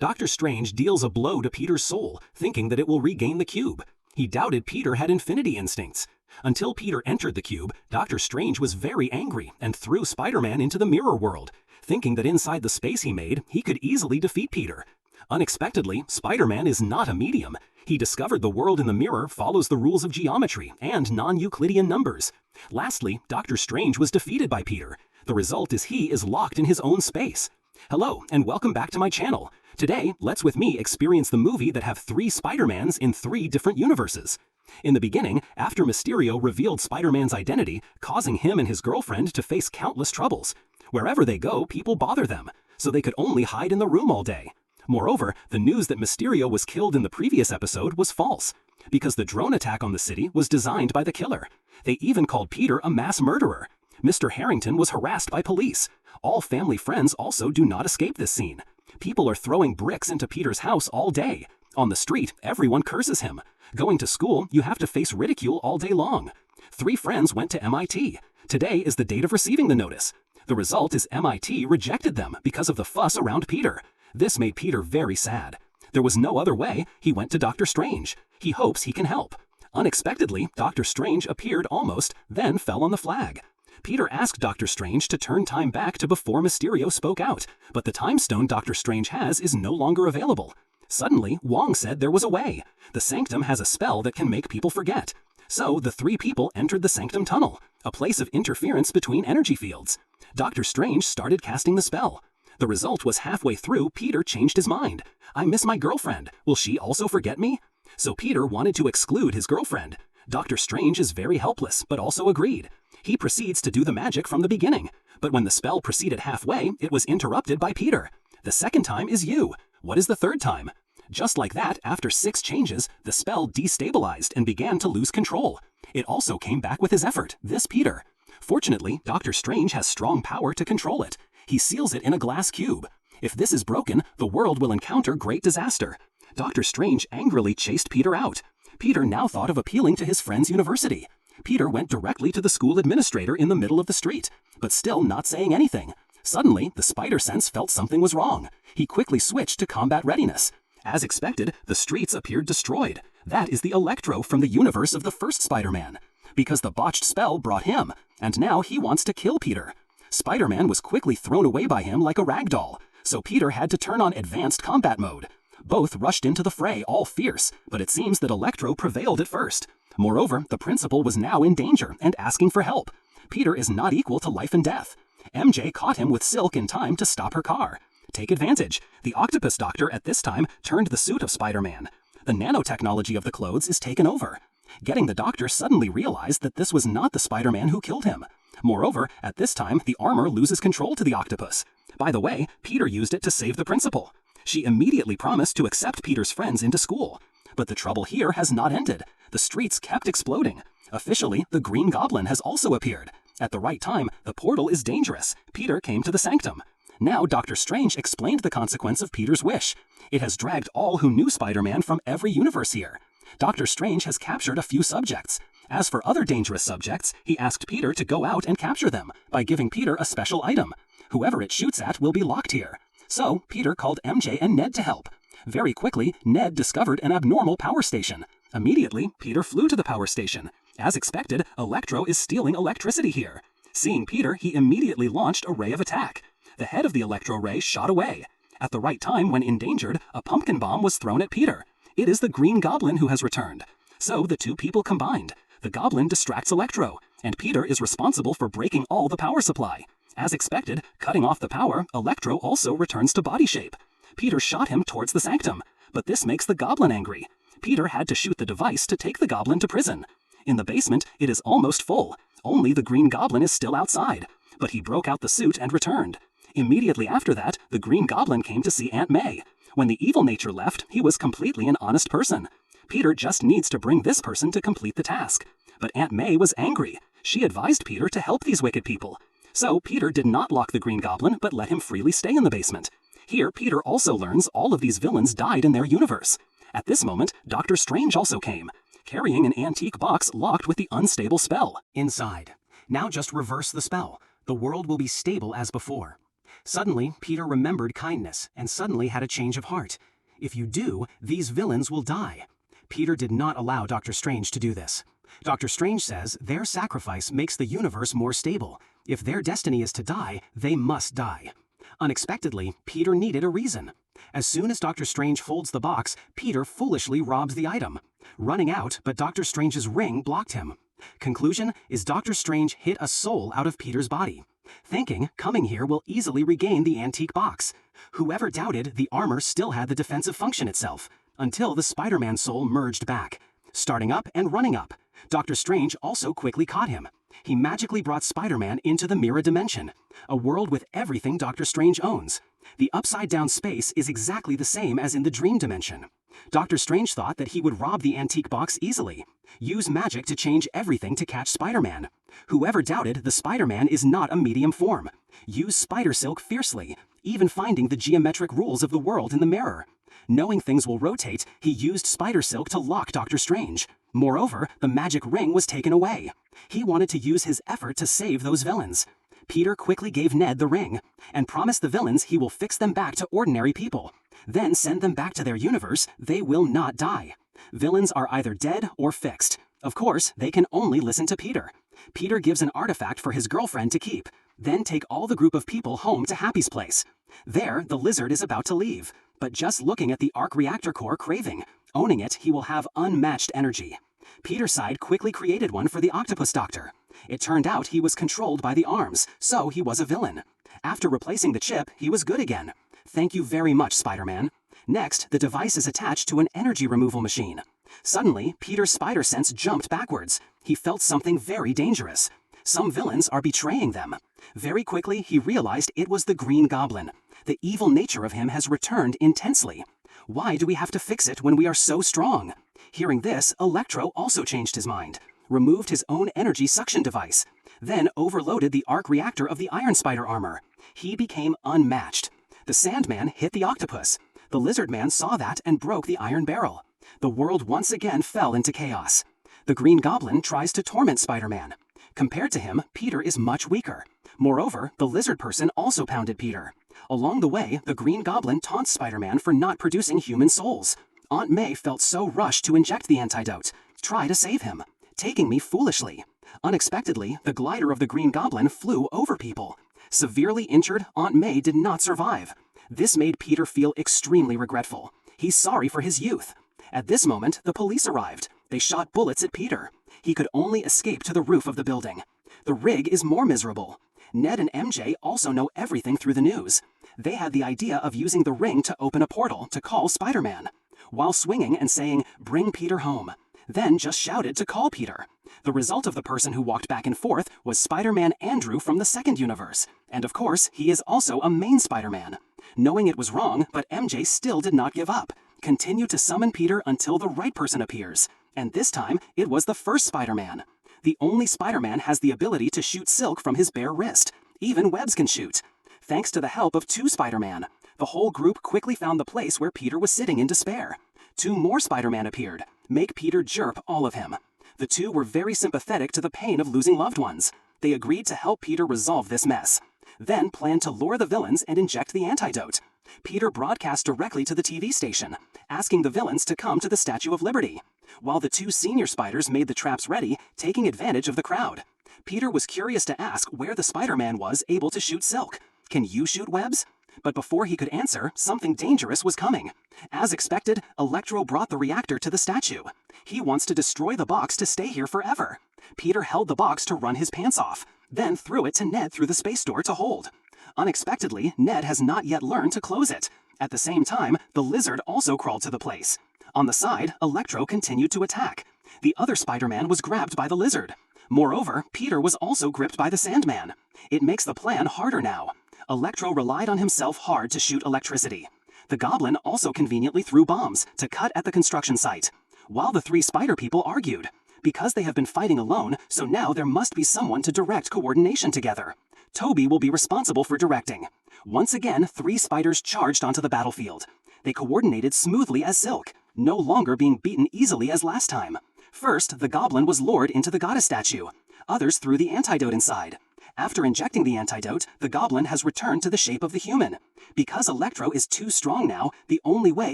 Doctor Strange deals a blow to Peter's soul, thinking that it will regain the cube. He doubted Peter had infinity instincts. Until Peter entered the cube, Doctor Strange was very angry and threw Spider-Man into the mirror world, thinking that inside the space he made, he could easily defeat Peter. Unexpectedly, Spider-Man is not a medium. He discovered the world in the mirror follows the rules of geometry and non-Euclidean numbers. Lastly, Doctor Strange was defeated by Peter. The result is he is locked in his own space. Hello, and welcome back to my channel. Today, let's with me experience the movie that have 3 Spider-Mans in 3 different universes. In the beginning, after Mysterio revealed Spider-Man's identity, causing him and his girlfriend to face countless troubles. Wherever they go, people bother them, so they could only hide in the room all day. Moreover, the news that Mysterio was killed in the previous episode was false, because the drone attack on the city was designed by the killer. They even called Peter a mass murderer. Mr. Harrington was harassed by police. All family friends also do not escape this scene. People are throwing bricks into Peter's house all day. On the street, everyone curses him. Going to school, you have to face ridicule all day long. 3 friends went to MIT. Today is the date of receiving the notice. The result is MIT rejected them because of the fuss around Peter. This made Peter very sad. There was no other way. He went to Doctor Strange. He hopes he can help. Unexpectedly, Doctor Strange appeared almost, then fell on the flag. Peter asked Doctor Strange to turn time back to before Mysterio spoke out, but the time stone Doctor Strange has is no longer available. Suddenly, Wong said there was a way. The Sanctum has a spell that can make people forget. So the 3 people entered the Sanctum Tunnel, a place of interference between energy fields. Doctor Strange started casting the spell. The result was halfway through, Peter changed his mind. I miss my girlfriend. Will she also forget me? So Peter wanted to exclude his girlfriend. Doctor Strange is very helpless, but also agreed. He proceeds to do the magic from the beginning. But when the spell proceeded halfway, it was interrupted by Peter. The second time is you. What is the third time? Just like that, after 6 changes, the spell destabilized and began to lose control. It also came back with his effort, this Peter. Fortunately, Doctor Strange has strong power to control it. He seals it in a glass cube. If this is broken, the world will encounter great disaster. Doctor Strange angrily chased Peter out. Peter now thought of appealing to his friend's university. Peter went directly to the school administrator in the middle of the street, but still not saying anything. Suddenly, the spider sense felt something was wrong. He quickly switched to combat readiness. As expected, the streets appeared destroyed. That is the Electro from the universe of the first Spider-Man. Because the botched spell brought him, and now he wants to kill Peter. Spider-Man was quickly thrown away by him like a rag doll, so Peter had to turn on advanced combat mode. Both rushed into the fray, all fierce, but it seems that Electro prevailed at first. Moreover, the principal was now in danger and asking for help. Peter is not equal to life and death. MJ caught him with Silk in time to stop her car. Take advantage. The octopus doctor at this time turned the suit of Spider-Man. The nanotechnology of the clothes is taken over. Getting the doctor suddenly realized that this was not the Spider-Man who killed him. Moreover, at this time, the armor loses control to the octopus. By the way, Peter used it to save the principal. She immediately promised to accept Peter's friends into school. But the trouble here has not ended. The streets kept exploding. Officially, the Green Goblin has also appeared. At the right time, the portal is dangerous. Peter came to the Sanctum. Now Doctor Strange explained the consequence of Peter's wish. It has dragged all who knew Spider-Man from every universe here. Doctor Strange has captured a few subjects. As for other dangerous subjects, he asked Peter to go out and capture them by giving Peter a special item. Whoever it shoots at will be locked here. So Peter called MJ and Ned to help. Very quickly, Ned discovered an abnormal power station. Immediately, Peter flew to the power station. As expected, Electro is stealing electricity here. Seeing Peter, he immediately launched a ray of attack. The head of the Electro ray shot away. At the right time, when endangered, a pumpkin bomb was thrown at Peter. It is the Green Goblin who has returned. So the 2 people combined. The Goblin distracts Electro, and Peter is responsible for breaking all the power supply. As expected, cutting off the power, Electro also returns to body shape. Peter shot him towards the Sanctum, but this makes the Goblin angry. Peter had to shoot the device to take the Goblin to prison. In the basement, it is almost full. Only the Green Goblin is still outside, but he broke out the suit and returned. Immediately after that, the Green Goblin came to see Aunt May. When the evil nature left, he was completely an honest person. Peter just needs to bring this person to complete the task. But Aunt May was angry. She advised Peter to help these wicked people. So Peter did not lock the Green Goblin, but let him freely stay in the basement. Here, Peter also learns all of these villains died in their universe. At this moment, Doctor Strange also came, carrying an antique box locked with the unstable spell inside. Now just reverse the spell. The world will be stable as before. Suddenly, Peter remembered kindness and suddenly had a change of heart. If you do, these villains will die. Peter did not allow Dr. Strange to do this. Dr. Strange says their sacrifice makes the universe more stable. If their destiny is to die, they must die. Unexpectedly, Peter needed a reason. As soon as Dr. Strange folds the box, Peter foolishly robs the item. Running out, but Dr. Strange's ring blocked him. Conclusion is Dr. Strange hit a soul out of Peter's body. Thinking coming here will easily regain the antique box. Whoever doubted the armor still had the defensive function itself, until the Spider-Man soul merged back. Starting up and running up. Dr. Strange also quickly caught him. He magically brought Spider-Man into the mirror dimension, a world with everything Dr. Strange owns. The upside-down space is exactly the same as in the dream dimension. Dr. Strange thought that he would rob the antique box easily. Use magic to change everything to catch Spider-Man. Whoever doubted the Spider-Man is not a medium form. Use spider silk fiercely, even finding the geometric rules of the world in the mirror. Knowing things will rotate, he used spider silk to lock Dr. Strange. Moreover, the magic ring was taken away. He wanted to use his effort to save those villains. Peter quickly gave Ned the ring, and promised the villains he will fix them back to ordinary people. Then send them back to their universe, they will not die. Villains are either dead or fixed. Of course, they can only listen to Peter. Peter gives an artifact for his girlfriend to keep, then take all the group of people home to Happy's place. There, the lizard is about to leave, but just looking at the arc reactor core craving. Owning it, he will have unmatched energy. Peter's side quickly created one for the octopus doctor. It turned out he was controlled by the arms, so he was a villain. After replacing the chip, he was good again. Thank you very much, Spider-Man. Next, the device is attached to an energy removal machine. Suddenly, Peter's spider sense jumped backwards. He felt something very dangerous. Some villains are betraying them. Very quickly, he realized it was the Green Goblin. The evil nature of him has returned intensely. Why do we have to fix it when we are so strong? Hearing this, Electro also changed his mind, removed his own energy suction device, then overloaded the arc reactor of the Iron Spider armor. He became unmatched. The Sandman hit the octopus. The Lizard Man saw that and broke the iron barrel. The world once again fell into chaos. The Green Goblin tries to torment Spider-Man. Compared to him, Peter is much weaker. Moreover, the lizard person also pounded Peter. Along the way, the Green Goblin taunts Spider-Man for not producing human souls. Aunt May felt so rushed to inject the antidote. Try to save him. Taking me foolishly. Unexpectedly, the glider of the Green Goblin flew over people. Severely injured, Aunt May did not survive. This made Peter feel extremely regretful. He's sorry for his youth. At this moment, the police arrived. They shot bullets at Peter. He could only escape to the roof of the building. The rig is more miserable. Ned and MJ also know everything through the news. They had the idea of using the ring to open a portal to call Spider-Man, while swinging and saying, "Bring Peter home." Then just shouted to call Peter. The result of the person who walked back and forth was Spider-Man Andrew from the second universe. And of course, he is also a main Spider-Man. Knowing it was wrong, but MJ still did not give up. Continued to summon Peter until the right person appears. And this time, it was the first Spider-Man. The only Spider-Man has the ability to shoot silk from his bare wrist. Even webs can shoot. Thanks to the help of two Spider-Man, the whole group quickly found the place where Peter was sitting in despair. Two more Spider-Man appeared. Make Peter jerp all of him. The two were very sympathetic to the pain of losing loved ones. They agreed to help Peter resolve this mess. Then planned to lure the villains and inject the antidote. Peter broadcast directly to the TV station, asking the villains to come to the Statue of Liberty, while the two senior spiders made the traps ready, taking advantage of the crowd. Peter was curious to ask where the Spider-Man was able to shoot silk. Can you shoot webs? But before he could answer, something dangerous was coming. As expected, Electro brought the reactor to the statue. He wants to destroy the box to stay here forever. Peter held the box to run his pants off, then threw it to Ned through the space door to hold. Unexpectedly, Ned has not yet learned to close it. At the same time, the lizard also crawled to the place. On the side, Electro continued to attack. The other Spider-Man was grabbed by the lizard. Moreover, Peter was also gripped by the Sandman. It makes the plan harder now. Electro relied on himself hard to shoot electricity. The Goblin also conveniently threw bombs to cut at the construction site, while the three spider people argued. Because they have been fighting alone, so now there must be someone to direct coordination together. Toby will be responsible for directing. Once again, three spiders charged onto the battlefield. They coordinated smoothly as silk, no longer being beaten easily as last time. First, the Goblin was lured into the goddess statue. Others threw the antidote inside. After injecting the antidote, the goblin has returned to the shape of the human. Because Electro is too strong now, the only way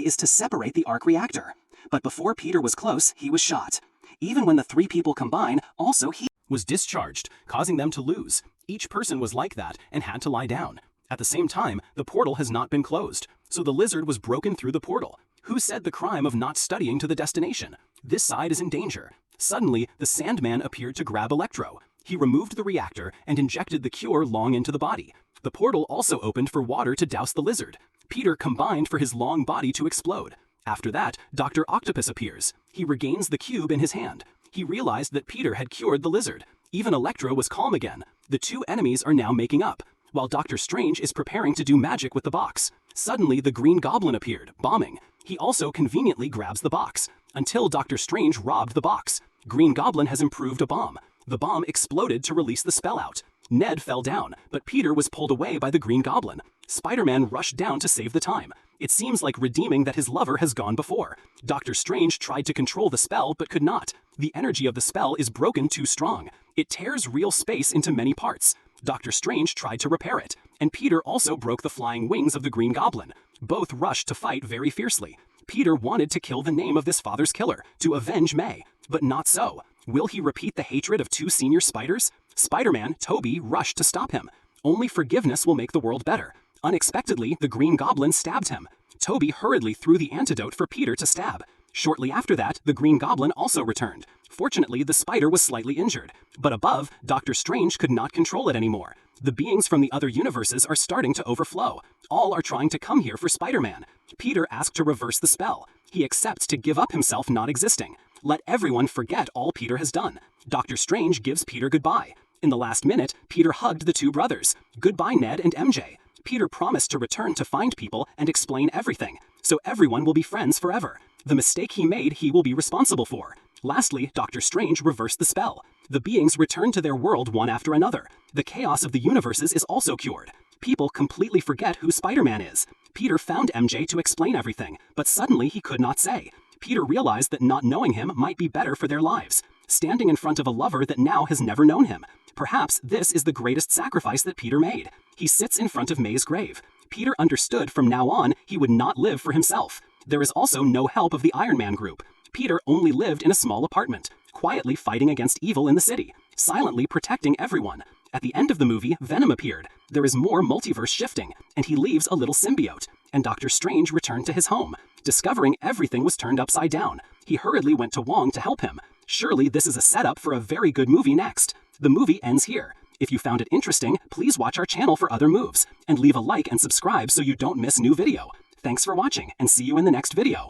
is to separate the arc reactor. But before Peter was close, he was shot. Even when the three people combine, also he was discharged, causing them to lose. Each person was like that and had to lie down. At the same time, the portal has not been closed, so the lizard was broken through the portal. Who said the crime of not studying to the destination? This side is in danger. Suddenly, the Sandman appeared to grab Electro. He removed the reactor and injected the cure long into the body. The portal also opened for water to douse the lizard. Peter combined for his long body to explode. After that, Dr. Octopus appears. He regains the cube in his hand. He realized that Peter had cured the lizard. Even Electro was calm again. The two enemies are now making up, while Doctor Strange is preparing to do magic with the box. Suddenly, the Green Goblin appeared, bombing. He also conveniently grabs the box, until Doctor Strange robbed the box. Green Goblin has improved a bomb. The bomb exploded to release the spell out. Ned fell down, but Peter was pulled away by the Green Goblin. Spider-Man rushed down to save the time. It seems like redeeming that his lover has gone before. Doctor Strange tried to control the spell but could not. The energy of the spell is broken too strong. It tears real space into many parts. Doctor Strange tried to repair it, and Peter also broke the flying wings of the Green Goblin. Both rushed to fight very fiercely. Peter wanted to kill the name of this father's killer, to avenge May, but not so. Will he repeat the hatred of two senior spiders? Spider-Man, Toby, rushed to stop him. Only forgiveness will make the world better. Unexpectedly, the Green Goblin stabbed him. Toby hurriedly threw the antidote for Peter to stab. Shortly after that, the Green Goblin also returned. Fortunately, the spider was slightly injured. But above, Doctor Strange could not control it anymore. The beings from the other universes are starting to overflow. All are trying to come here for Spider-Man. Peter asked to reverse the spell. He accepts to give up himself not existing. Let everyone forget all Peter has done. Doctor Strange gives Peter goodbye. In the last minute, Peter hugged the two brothers. Goodbye, Ned and MJ. Peter promised to return to find people and explain everything, so everyone will be friends forever. The mistake he made, he will be responsible for. Lastly, Doctor Strange reversed the spell. The beings return to their world one after another. The chaos of the universes is also cured. People completely forget who Spider-Man is. Peter found MJ to explain everything, but suddenly he could not say. Peter realized that not knowing him might be better for their lives. Standing in front of a lover that now has never known him. Perhaps this is the greatest sacrifice that Peter made. He sits in front of May's grave. Peter understood from now on he would not live for himself. There is also no help of the Iron Man group. Peter only lived in a small apartment, quietly fighting against evil in the city, silently protecting everyone. At the end of the movie, Venom appeared. There is more multiverse shifting, and he leaves a little symbiote. And Doctor Strange returned to his home. Discovering everything was turned upside down, he hurriedly went to Wong to help him. Surely this is a setup for a very good movie next. The movie ends here. If you found it interesting, please watch our channel for other moves, and leave a like and subscribe so you don't miss new video. Thanks for watching, and see you in the next video.